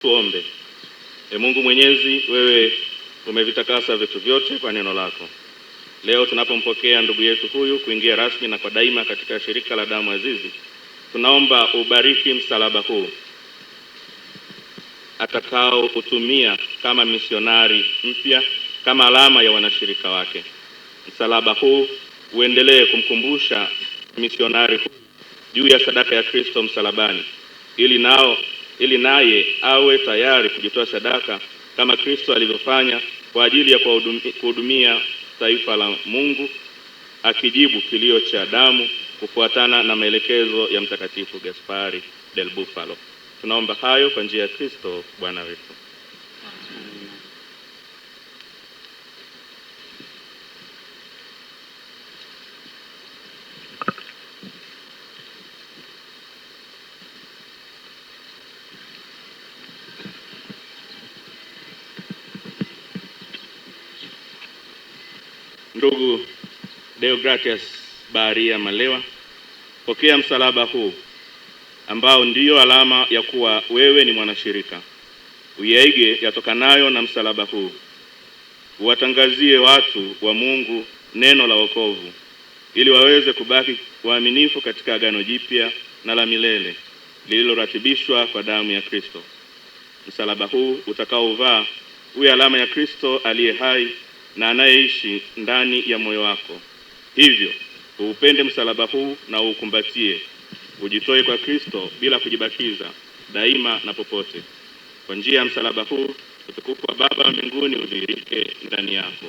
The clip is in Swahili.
Tuombe. Mungu Mwenyezi, wewe umevitakasa vitu vyote kwa neno lako. Leo tunapompokea ndugu yetu huyu kuingia rasmi na kwa daima katika shirika la damu azizi, tunaomba ubariki msalaba huu atakao utumia kama misionari mpya, kama alama ya wanashirika wake. Msalaba huu uendelee kumkumbusha misionari huu juu ya sadaka ya Kristo msalabani, ili naye awe tayari kujitoa sadaka kama Kristo alivyofanya kwa ajili ya kuhudumia taifa la Mungu, akijibu kilio cha damu kufuatana na maelekezo ya Mtakatifu Gaspari del Bufalo. Tunaomba hayo kwa njia ya Kristo Bwana wetu. Ndugu Deogratias Baharia Malewa, pokea msalaba huu ambao ndiyo alama ya kuwa wewe ni mwanashirika. Uyaige yatokanayo na msalaba huu, uwatangazie watu wa Mungu neno la wokovu, ili waweze kubaki waaminifu katika agano jipya na la milele lililoratibishwa kwa damu ya Kristo. Msalaba huu utakaovaa uwe alama ya Kristo aliye hai na anayeishi ndani ya moyo wako. Hivyo uupende msalaba huu na uukumbatie, ujitoe kwa Kristo bila kujibakiza daima na popote. Kwa njia ya msalaba huu utukufu wa Baba wa mbinguni udhihirike ndani yako.